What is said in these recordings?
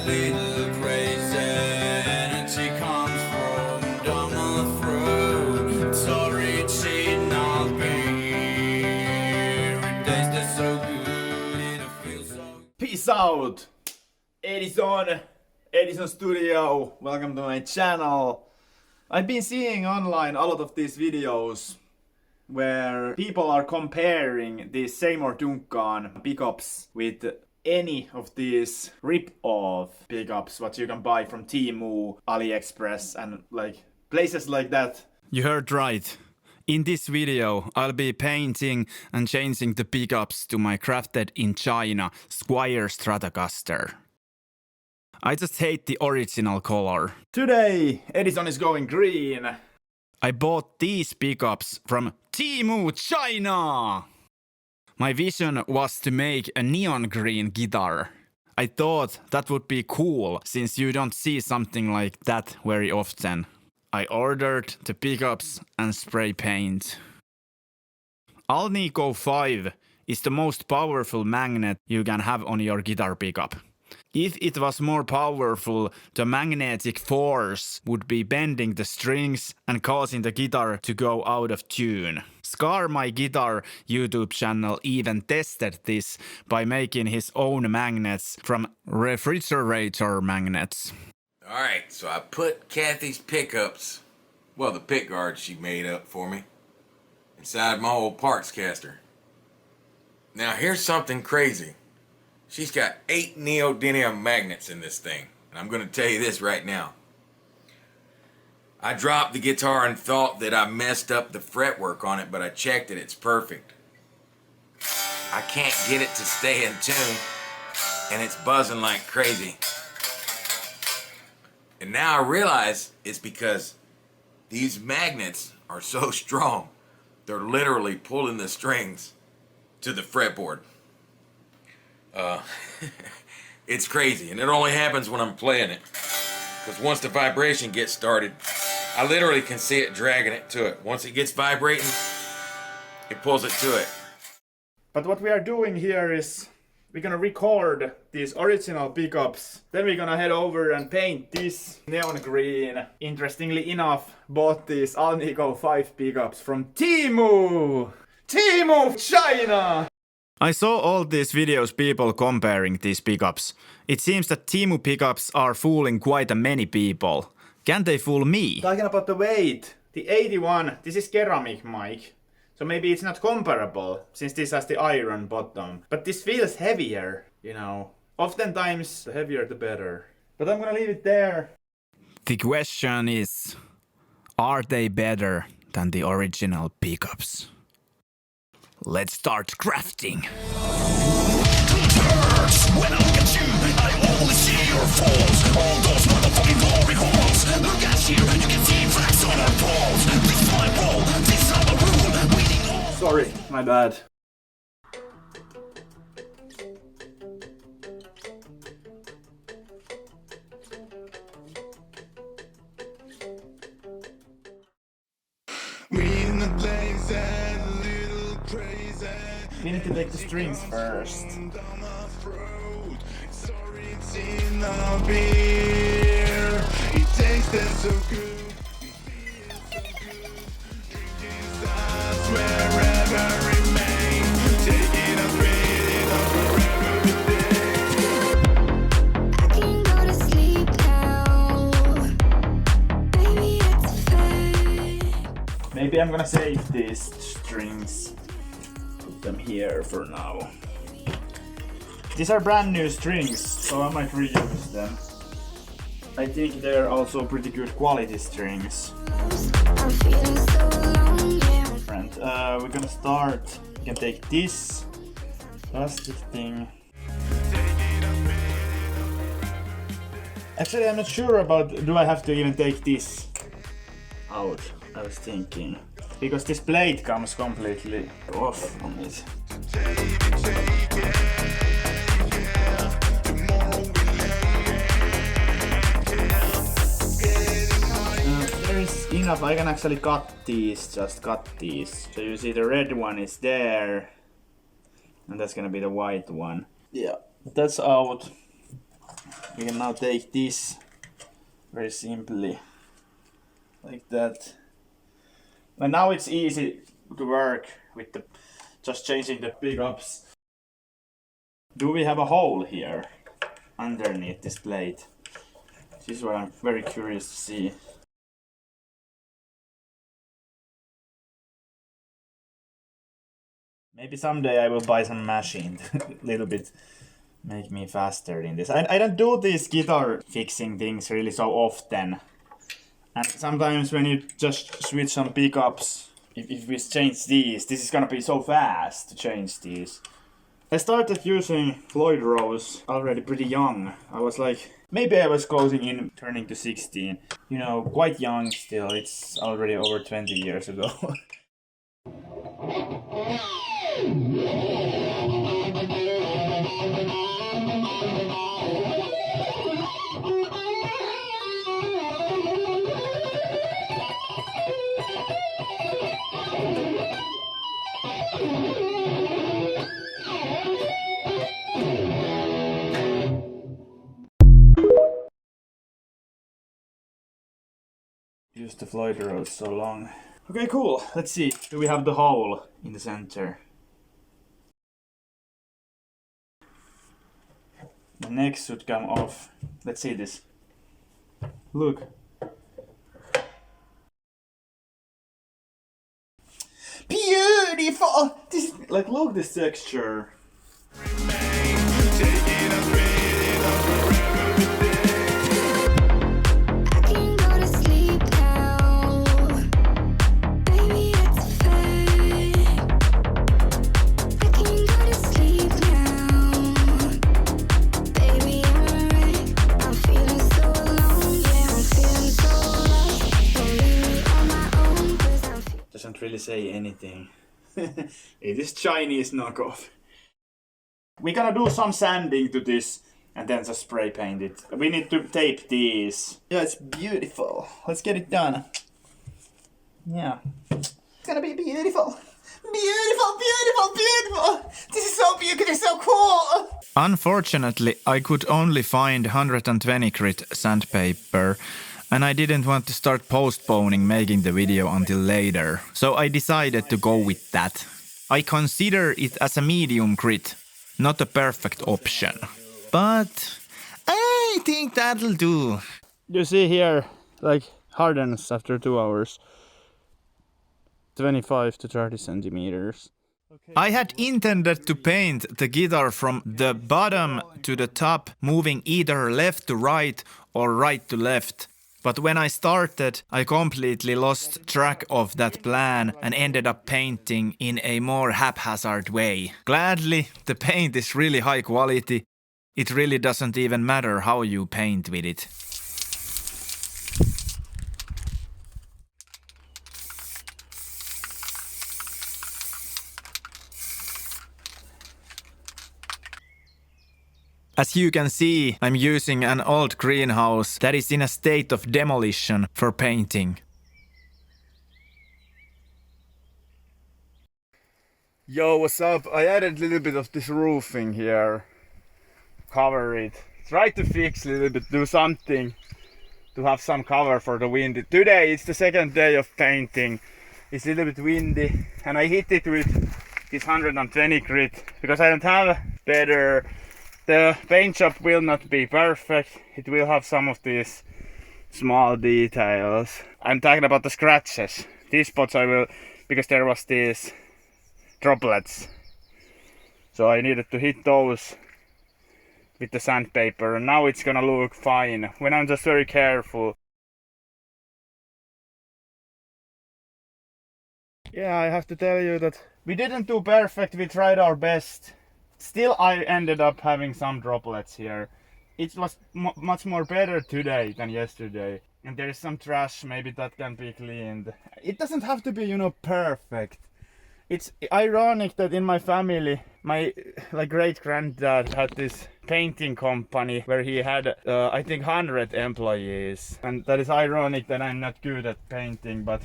little crazy, and she comes from down the road. Sorry, she not beer. It tasted so good, it feels so. Peace out! Edizon Studio, welcome to my channel. I've been seeing online a lot of these videos where people are comparing these Seymour Duncan pickups with any of these rip-off pickups what you can buy from TEMU, AliExpress and like places like that. You heard right. In this video, I'll be painting and changing the pickups to my Crafted-in-China Squier Stratocaster. I just hate the original color. Today, Edizon is going green. I bought these pickups from TEMU China! My vision was to make a neon green guitar. I thought that would be cool since you don't see something like that very often. I ordered the pickups and spray paint. Alnico 5 is the most powerful magnet you can have on your guitar pickup. If it was more powerful, the magnetic force would be bending the strings and causing the guitar to go out of tune. Scar My Guitar YouTube channel even tested this by making his own magnets from refrigerator magnets. Alright, so I put Kathy's pickups, well the pick guard she made up for me, inside my old parts caster. Now here's something crazy. She's got 8 neodymium magnets in this thing, and I'm going to tell you this right now. I dropped the guitar and thought that I messed up the fretwork on it, but I checked it, it's perfect. I can't get it to stay in tune, and it's buzzing like crazy. And now I realize it's because these magnets are so strong, they're literally pulling the strings to the fretboard. It's crazy, and it only happens when I'm playing it. Because once the vibration gets started, I literally can see it dragging it to it. Once it gets vibrating, it pulls it to it. But what we are doing here is we're gonna record these original pickups. Then we're gonna head over and paint this neon green. Interestingly enough, bought these Alnico 5 pickups from TEMU China! I saw all these videos people comparing these pickups. It seems that TEMU pickups are fooling quite many people. Can they fool me? Talking about the weight, the 81, this is ceramic mic. So maybe it's not comparable, since this has the iron bottom. But this feels heavier, you know. Oftentimes, the heavier the better. But I'm gonna leave it there. The question is, are they better than the original pickups? Let's start crafting. When I look at you, I only see your faults. All those motherfucking glory holes. Look at you, you can see cracks on our balls. This is my role, this is our rule. Waiting all. Sorry, my bad. We in the place and a little crazy. We need to take the strings first. Sorry, it's in the beer. It tasted so good. It feels so good. Drinking stars wherever remain. Take it or spit it or forever we I can go to sleep now. Baby, it's fake. Maybe I'm gonna save these strings. Put them here for now. These are brand new strings, so I might reuse them. I think they're also pretty good quality strings. I'm feeling so alone, yeah. Different. We're gonna start. We can take this plastic thing. Actually, I'm not sure about. Do I have to even take this out? I was thinking. Because this plate comes completely off from it. There is enough. I can actually cut these, just cut these. So you see the red one is there. And that's gonna be the white one. Yeah, that's out. We can now take this very simply, like that. And now it's easy to work with the just changing the pickups. Do we have a hole here underneath this plate? This is what I'm very curious to see. Maybe someday I will buy some machine a little bit make me faster in this. I don't do these guitar fixing things really so often. And sometimes when you just switch some pickups, if we change these, this is gonna be so fast to change these. I started using Floyd Rose already pretty young. I was like, maybe I was closing in, turning to 16. You know, quite young still. It's already over 20 years ago. Used the Floyd Rose so long. Okay, cool. Let's see. Do we have the hole in the center? The neck should come off. Let's see this. Look. Beautiful! This is, like, look this texture. I can go to sleep now. Baby, it's fake. I can go to sleep now. Baby, I'm awake. I'm feeling so alone. Yeah, I'm feeling so lost. Don't leave me on my own, 'cause I'm feeling. Doesn't really say anything. It is Chinese knockoff. We're gonna do some sanding to this and then just spray paint it. We need to tape these. Yeah, it's beautiful. Let's get it done. Yeah. It's gonna be beautiful. Beautiful, beautiful, beautiful. This is so beautiful, this is so cool. Unfortunately, I could only find 120 grit sandpaper, and I didn't want to start postponing making the video until later, so I decided to go with that. I consider it as a medium grit, not a perfect option. But I think that'll do. You see here, like, hardens after 2 hours. 25 to 30 centimeters. I had intended to paint the guitar from the bottom to the top, moving either left to right or right to left. But when I started, I completely lost track of that plan and ended up painting in a more haphazard way. Gladly, the paint is really high quality. It really doesn't even matter how you paint with it. As you can see, I'm using an old greenhouse that is in a state of demolition for painting. Yo, what's up? I added a little bit of this roofing here. Cover it. Try to fix a little bit, do something to have some cover for the wind. Today it's the second day of painting. It's a little bit windy and I hit it with this 120 grit because I don't have better. The paint job will not be perfect. It will have some of these small details. I'm talking about the scratches. These spots I will, because there was these droplets. So I needed to hit those with the sandpaper and now it's gonna look fine when I'm just very careful. Yeah, I have to tell you that we didn't do perfect, we tried our best. Still, I ended up having some droplets here. It was much more better today than yesterday. And there is some trash, maybe that can be cleaned. It doesn't have to be, you know, perfect. It's ironic that in my family, my great-granddad had this painting company where he had, I think, 100 employees. And that is ironic that I'm not good at painting, but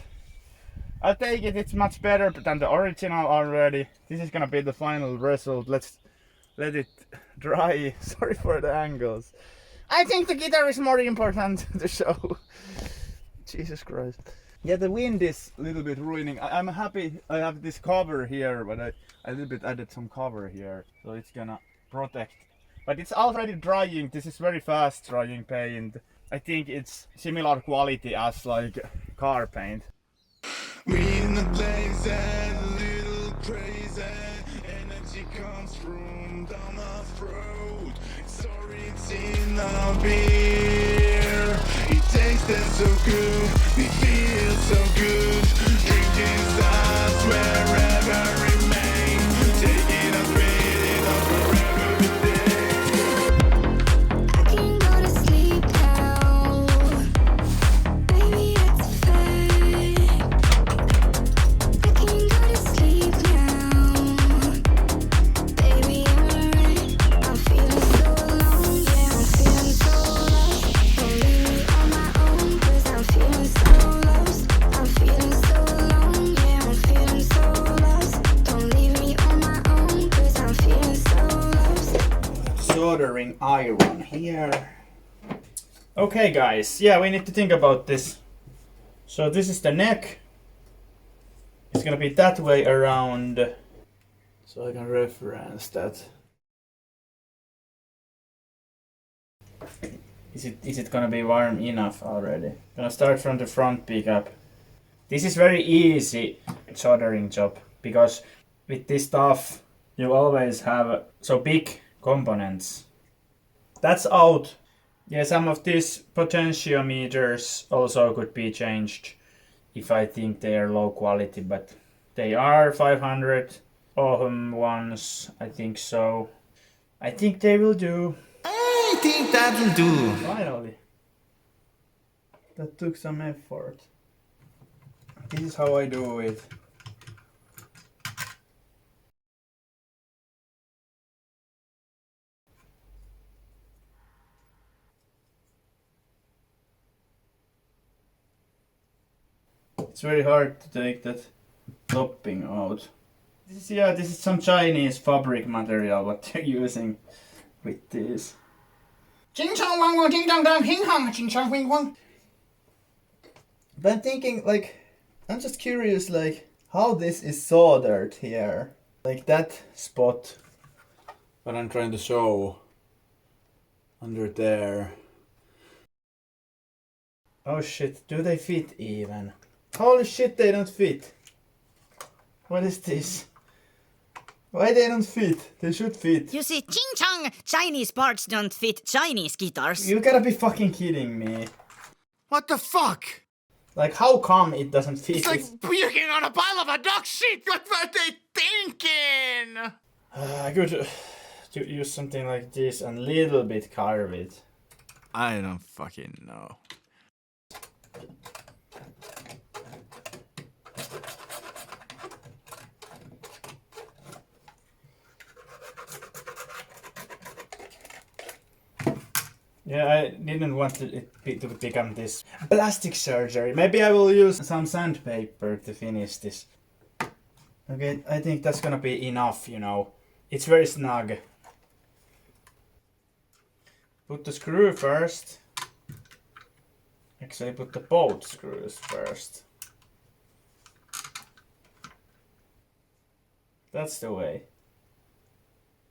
I'll take it. It's much better than the original already. This is gonna be the final result. Let's let it dry. Sorry for the angles. I think the guitar is more important to the show. Jesus Christ. Yeah, the wind is a little bit ruining. I'm happy I have this cover here, but I a little bit added some cover here, so it's gonna protect. But it's already drying. This is very fast drying paint. I think it's similar quality as like car paint. We in the place a little crazy. Energy comes from down our throat. Sorry, it's in our beer. It tasted so good, it feels so good. Drinking stars wherever remain. Take it or spit it out wherever we stay. I can go to sleep now. Baby, it's fake. I can go to sleep now. Baby, I'm alright. I'm feeling so alone. Yeah, I'm feeling so lost. Don't leave me on my own, 'cause I'm feeling so lost. I'm feeling so alone. Yeah, I'm feeling so lost. Don't leave me on my own, 'cause I'm feeling so lost. Soldering iron here. Okay guys, yeah, we need to think about this. So this is the neck. It's gonna be that way around, so I can reference that. Is it gonna be warm enough already? Gonna start from the front pickup. This is very easy soldering job because with this stuff you always have so big components. That's out. Yeah, some of these potentiometers also could be changed if I think they are low quality, but they are 500 ohm ones, I think so. I think they will do. I think that'll do. Finally. That took some effort. This is how I do it. It's very hard to take that topping out. This is some Chinese fabric material what they're using with this. But I'm thinking, like, I'm just curious, like, how this is soldered here. Like that spot, what I'm trying to show under there. Oh shit, do they fit even? Holy shit, they don't fit. What is this? Why they don't fit? They should fit. You see, ching chong, Chinese parts don't fit Chinese guitars. You gotta be fucking kidding me. What the fuck? Like, how come it doesn't fit? It's like puking on a pile of a dog shit. What were they thinking? I could use something like this and little bit carve it. I don't fucking know. Yeah, I didn't want it to become this plastic surgery. Maybe I will use some sandpaper to finish this. Okay, I think that's gonna be enough, you know. It's very snug. Put the screw first. Actually, put the bolt screws first. That's the way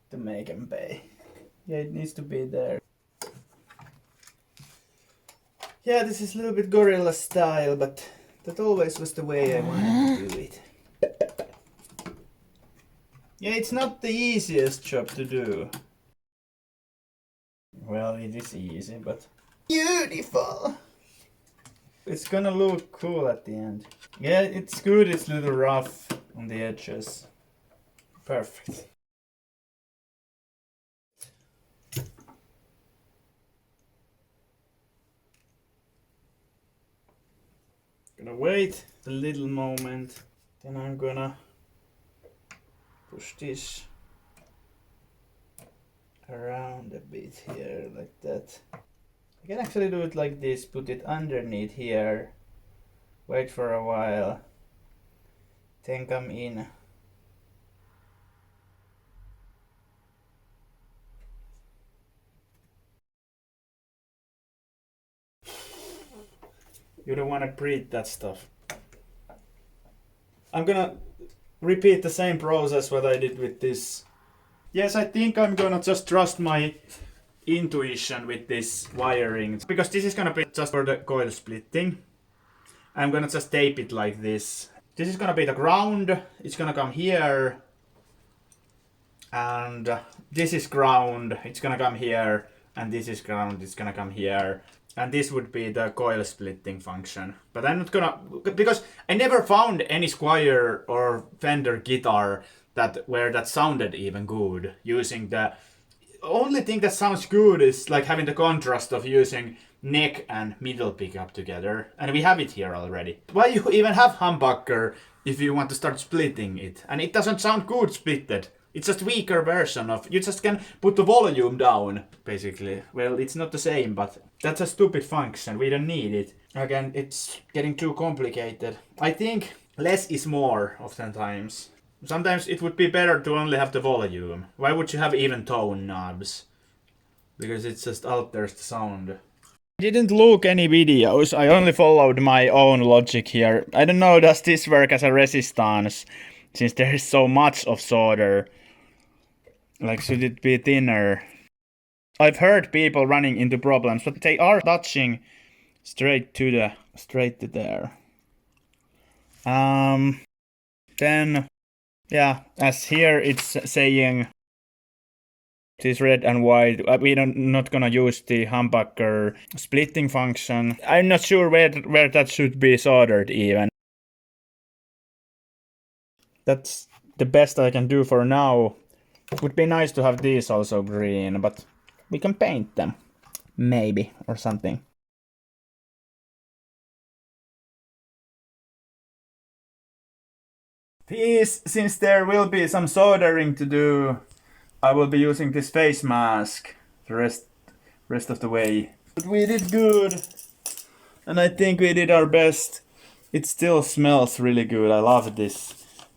to make them pay. Yeah, it needs to be there. Yeah, this is a little bit gorilla style, but that always was the way I wanted to do it. Yeah, it's not the easiest job to do. Well, it is easy, but beautiful! It's gonna look cool at the end. Yeah, it's good, it's a little rough on the edges. Perfect. Gonna wait a little moment, then I'm gonna push this around a bit here, like that. I can actually do it like this, put it underneath here, wait for a while, then come in. You don't want to breathe that stuff. I'm gonna repeat the same process what I did with this. Yes, I think I'm gonna just trust my intuition with this wiring. Because this is gonna be just for the coil splitting. I'm gonna just tape it like this. This is gonna be the ground. It's gonna come here. And this is ground. It's gonna come here. And this is ground. It's gonna come here. And this would be the coil splitting function. But I'm not gonna... Because I never found any Squier or Fender guitar where that sounded even good. Using the... Only thing that sounds good is like having the contrast of using neck and middle pickup together. And we have it here already. Why you even have humbucker if you want to start splitting it? And it doesn't sound good splitted. It's just weaker version of... You just can put the volume down, basically. Well, it's not the same, but that's a stupid function. We don't need it. Again, it's getting too complicated. I think less is more oftentimes. Sometimes it would be better to only have the volume. Why would you have even tone knobs? Because it just alters the sound. I didn't look any videos. I only followed my own logic here. I don't know, does this work as a resistance? Since there is so much of solder. Like, should it be thinner? I've heard people running into problems, but they are touching straight to there. Then, yeah, as here it's saying this red and white. We're not gonna use the humbucker splitting function. I'm not sure where that should be soldered even. That's the best I can do for now. It would be nice to have these also green, but we can paint them. Maybe, or something. Since there will be some soldering to do, I will be using this face mask the rest of the way. But we did good, and I think we did our best. It still smells really good. I love this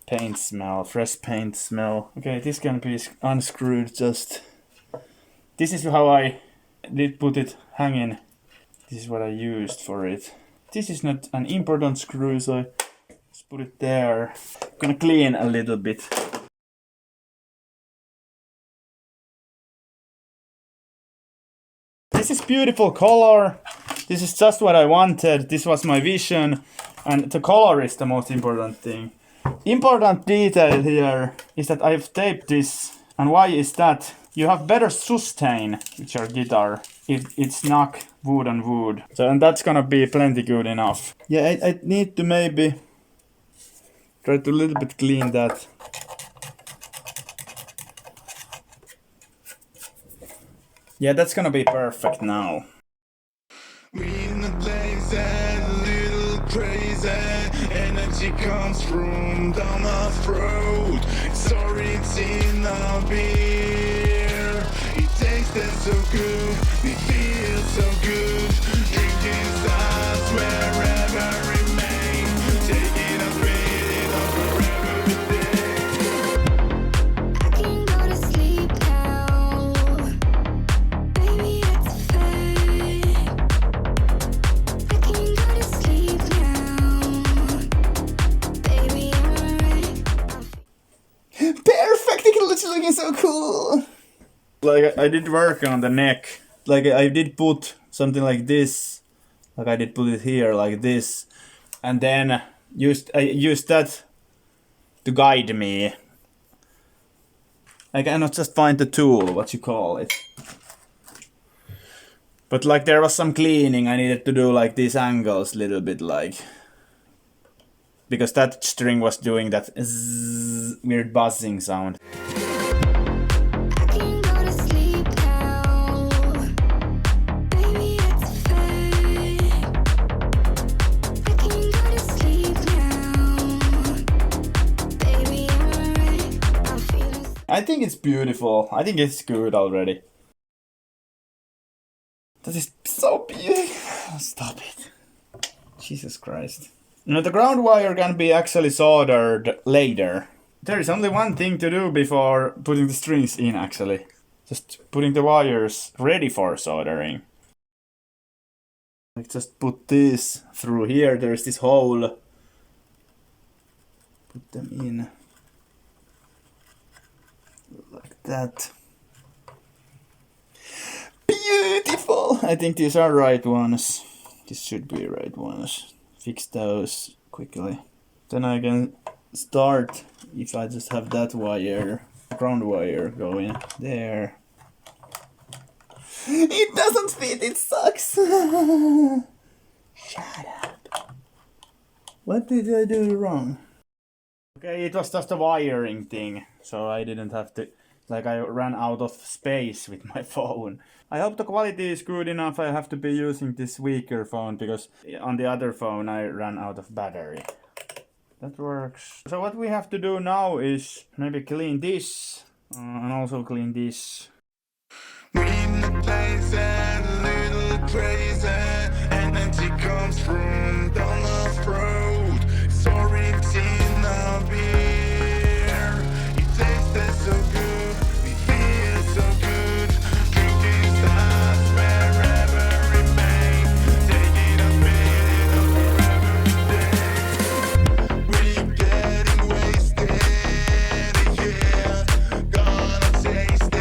paint smell, fresh paint smell. Okay, this can be unscrewed just... This is how I did put it hanging. This is what I used for it. This is not an important screw, so I just put it there. I'm gonna clean a little bit. This is beautiful color. This is just what I wanted. This was my vision. And the color is the most important thing. Important detail here is that I've taped this. And why is that? You have better sustain with your guitar if it's not wood on wood. So, and that's gonna be plenty good enough. Yeah, I need to maybe try to a little bit clean that. Yeah, that's gonna be perfect now. We in the place a little crazy. Energy comes from down our throat. Sorry, it's in our beer. It tasted so good, we feel so good. Drinking stars wherever remain. Taking a bit of forever today. I can go to sleep now. Baby, it's a fact. I can go to sleep now. Baby, I'm alright. Perfect! It looks looking so cool! Like, I did work on the neck. Like, I did put something like this. Like, I did put it here, like this. And then I used that to guide me. I cannot just find the tool, what you call it. But like, there was some cleaning I needed to do, like, these angles little bit, like. Because that string was doing that zzz, weird buzzing sound. I can go to sleep now. Baby, it's a fact. I can go to sleep now. Baby, I'm alright. I'm feeling I think it's beautiful. I think it's good already. That is so beautiful. Stop it. Jesus Christ. Now the ground wire can be actually soldered later. There is only one thing to do before putting the strings in actually. Just putting the wires ready for soldering. Like just put this through here. There's this hole. Put them in like that. Beautiful! I think these are right ones. This should be right ones. Fix those quickly. Then I can start if I just have that wire, ground wire going there. It doesn't fit, it sucks! Shut up. What did I do wrong? Okay, it was just a wiring thing, so I didn't have to, like I ran out of space with my phone. I hope the quality is good enough. I have to be using this weaker phone because on the other phone I ran out of battery. That works. So what we have to do now is maybe clean this and also clean this. When the place a little crazy and empty comes from down the road. Sorry, it's in a beer. It tasted so good, it feels so good. Drinking starts wherever it may. Take it up, it up forever day. We're getting wasted, yeah. Gonna taste it.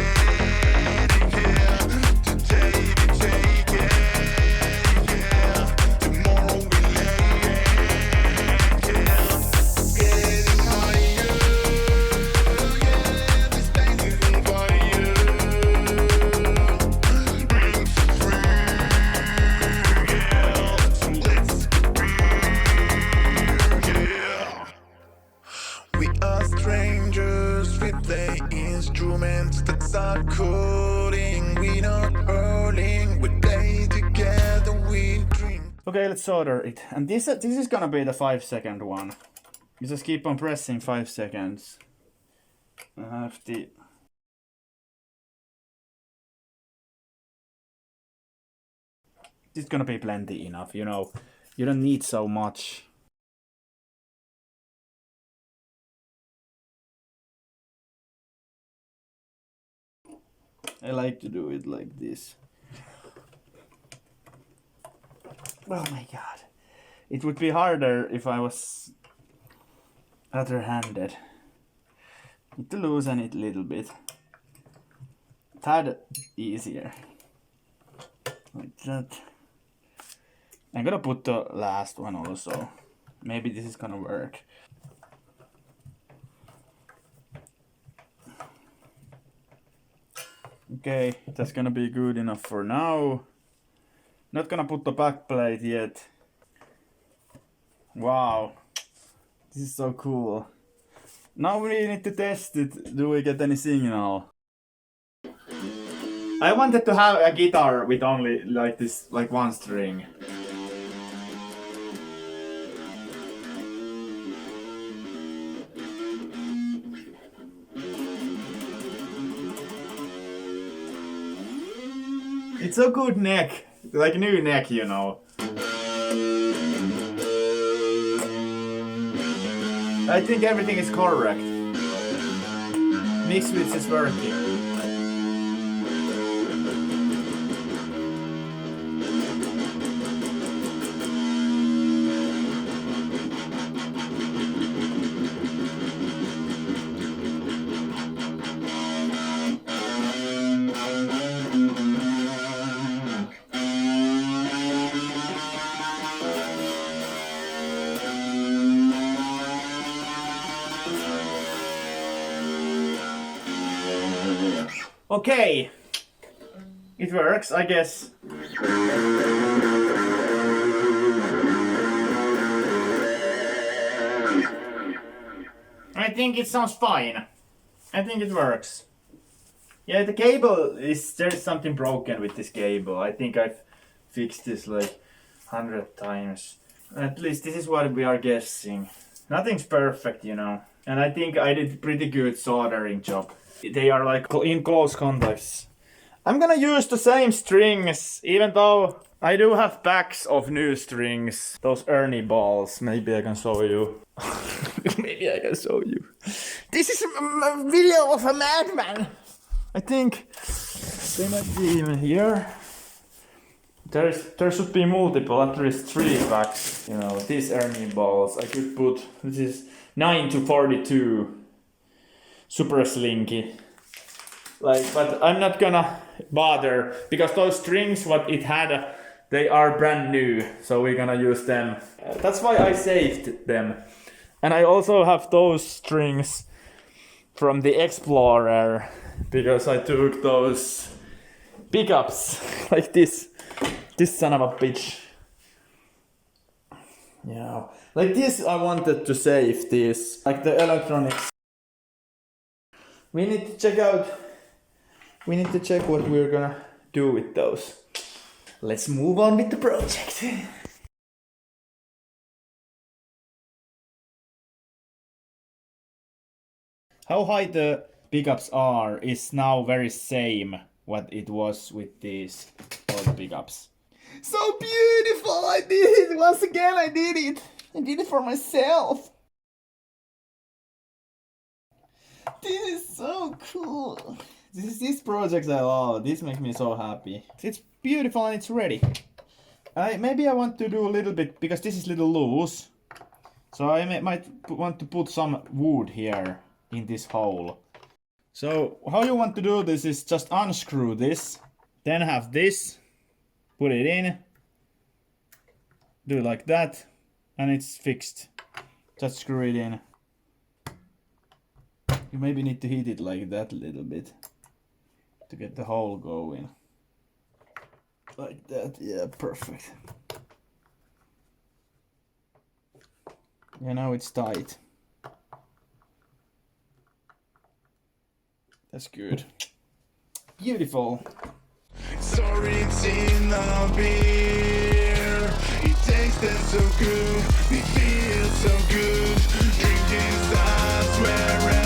We are strangers, we play instruments that's our coding. We not hurling, we play together, we drink. Okay, let's solder it. And this is gonna be the 5-second one. You just keep on pressing 5 seconds. I have the... This is gonna be plenty enough, you know. You don't need so much. I like to do it like this. Oh my god. It would be harder if I was other-handed. Need to loosen it a little bit. Tad easier. Like that. I'm gonna put the last one also. Maybe this is gonna work. Okay, that's gonna be good enough for now. Not gonna put the back plate yet. Wow, this is so cool. Now we need to test it. Do we get any signal? I wanted to have a guitar with only like this, like one string. It's a good neck, like new neck, you know. I think everything is correct. Mix switch is working. Okay, it works, I guess. I think it sounds fine. I think it works. Yeah, the cable is, there's something broken with this cable. I think I've fixed this like 100 times. At least this is what we are guessing. Nothing's perfect, you know. And I think I did pretty good soldering job. They are like in close contacts. I'm gonna use the same strings, even though I do have packs of new strings. Those Ernie balls. Maybe I can show you. Maybe I can show you. This is a video of a madman. I think they might be even here. There should be multiple, at least 3 packs. You know, these Ermine balls. I could put, this is 9 to 42. Super slinky. Like, but I'm not gonna bother because those strings what it had, they are brand new, so we're gonna use them. That's why I saved them. And I also have those strings from the Explorer because I took those pickups like this son of a bitch. Yeah, like this I wanted to save this, like the electronics. We need to check what we're gonna do with those. Let's move on with the project. How high the pickups are is now very same what it was with these old pickups. So beautiful! I did it! Once again I did it! I did it for myself! This is so cool! These projects I love. This makes me so happy. It's beautiful and it's ready. Maybe I want to do a little bit, because this is a little loose. So I might want to put some wood here in this hole. So how you want to do this is just unscrew this. Then have this. Put it in. Do it like that. And it's fixed. Just screw it in. You maybe need to heat it like that a little bit to get the hole going. Like that, yeah, perfect. Yeah, now it's tight. That's good. Beautiful. Sorry, it's in the beer. It tasted so good, it feels so good. Drinking stars wherever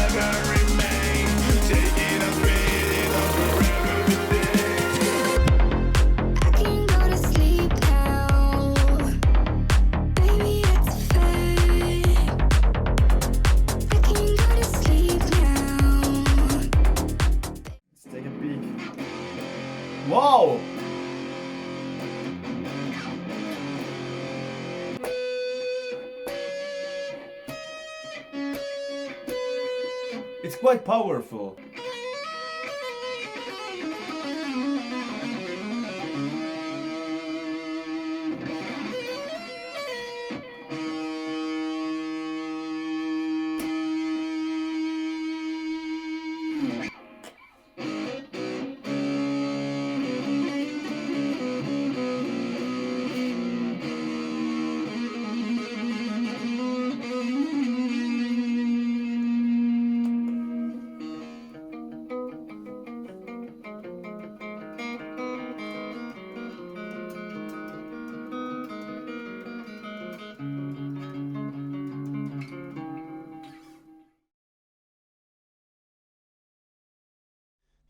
remain. Take it and spit it up forever today. I can go to sleep now. Baby, it's a fact. I can go to sleep now. Let's take a peek. Wow! It's quite powerful.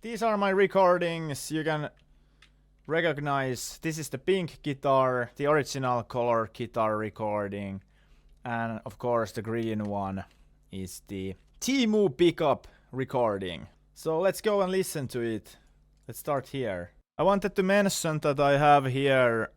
These are my recordings. You can recognize this is the pink guitar, the original color guitar recording, and of course the green one is the TEMU pickup recording. So let's go and listen to it. Let's start here. I wanted to mention that I have here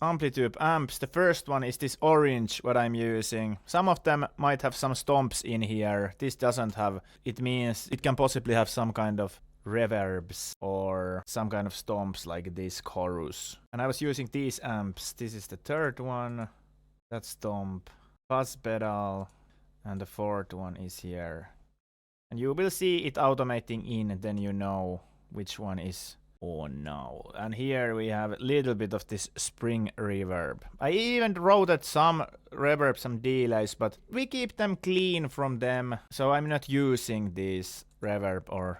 Amplitude amps. The first one is this orange what I'm using. Some of them might have some stomps in here. This doesn't have. It means it can possibly have some kind of reverbs or some kind of stomps like this chorus. And I was using these amps. This is the third one. That stomp. Fuzz pedal. And the fourth one is here. And you will see it automating in, then you know which one is on now. And here we have a little bit of this spring reverb. I even wrote some reverb, some delays, but we keep them clean from them. So I'm not using this reverb or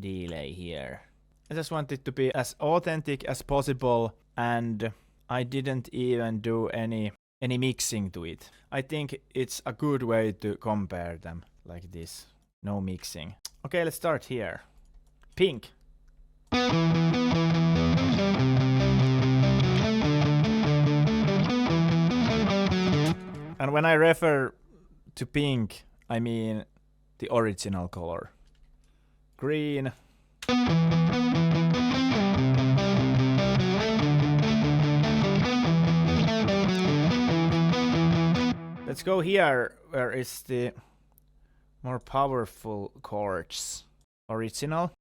delay here. I just want it to be as authentic as possible, and I didn't even do any mixing to it. I think it's a good way to compare them like this. No mixing. Okay, let's start here. Pink. And when I refer to pink, I mean the original color. Green. Let's go here, where is the more powerful chords. Original.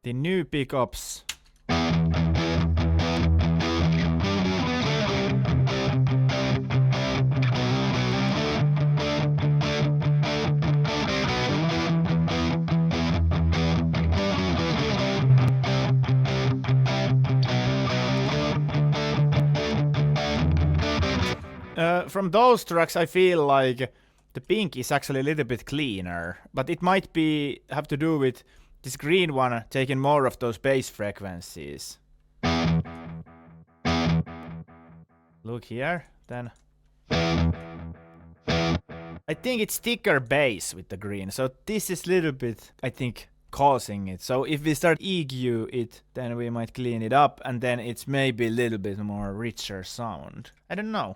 The new pickups. From those tracks, I feel like the pink is actually a little bit cleaner, but it might have to do with this green one taking more of those bass frequencies. Look here, then. I think it's thicker bass with the green, so this is a little bit, I think, causing it. So if we start EQ it, then we might clean it up, and then it's maybe a little bit more richer sound. I don't know.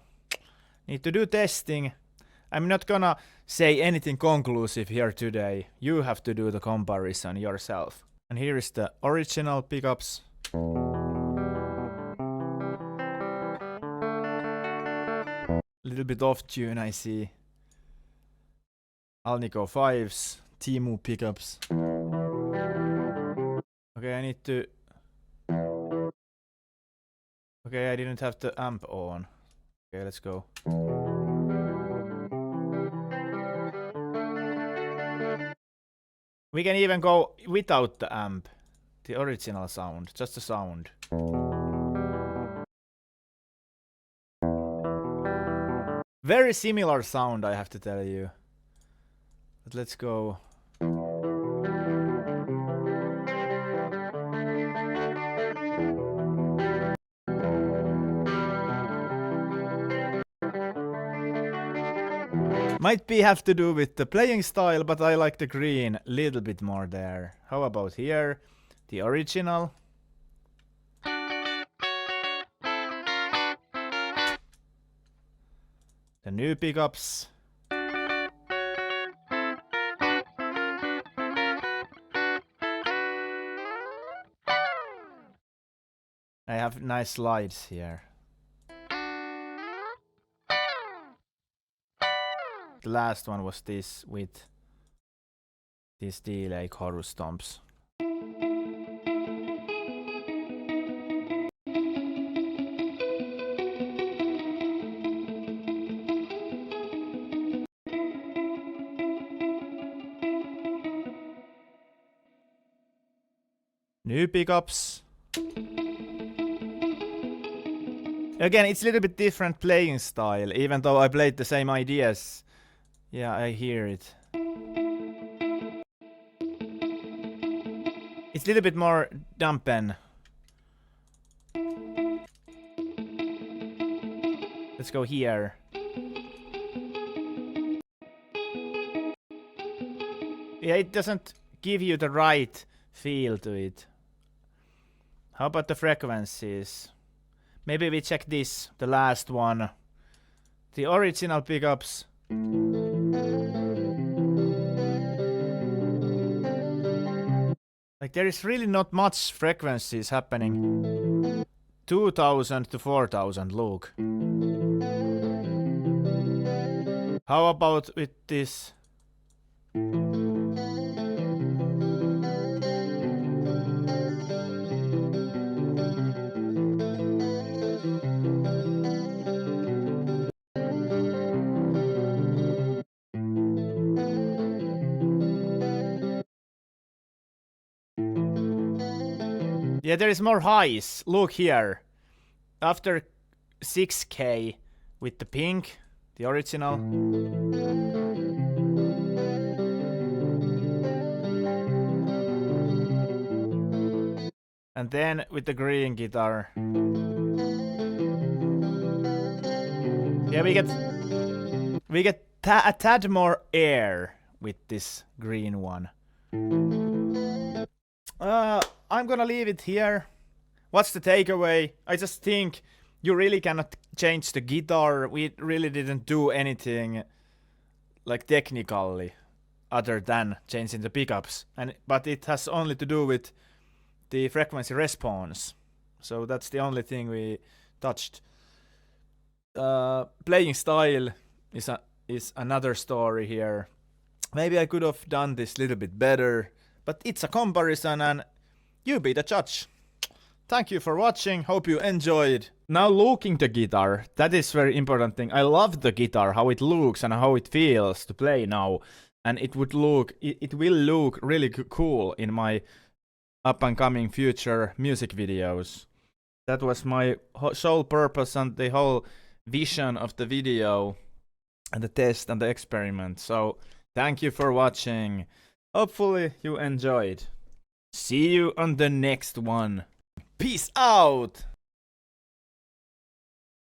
Need to do testing. I'm not gonna say anything conclusive here today. You have to do the comparison yourself. And here is the original pickups. A little bit off tune, I see. Alnico 5s, TEMU pickups. Okay, I need to... Okay, I didn't have the amp on. Okay, let's go. We can even go without the amp. The original sound, just the sound. Very similar sound, I have to tell you. But let's go. Might have to do with the playing style, but I like the green a little bit more there. How about here? The original. The new pickups. I have nice slides here. The last one was this with these delay chorus stomps. New pickups. Again, it's a little bit different playing style, even though I played the same ideas. Yeah, I hear it. It's a little bit more dampen. Let's go here. Yeah, it doesn't give you the right feel to it. How about the frequencies? Maybe we check this, the last one. The original pickups. Like there is really not much frequencies happening. 2000 to 4000, look. How about with this? Yeah, there is more highs. Look here. After 6K with the pink, the original. And then with the green guitar. Yeah, we get a tad more air with this green one. I'm gonna leave it here. What's the takeaway? I just think you really cannot change the guitar. We really didn't do anything like technically other than changing the pickups. But it has only to do with the frequency response. So that's the only thing we touched. Playing style is another story here. Maybe I could have done this a little bit better, but it's a comparison and you be the judge. Thank you for watching, hope you enjoyed. Now looking the guitar, that is very important thing. I love the guitar, how it looks and how it feels to play now. And it will look really cool in my up and coming future music videos. That was my sole purpose and the whole vision of the video and the test and the experiment. So thank you for watching. Hopefully you enjoyed. See you on the next one. Peace out!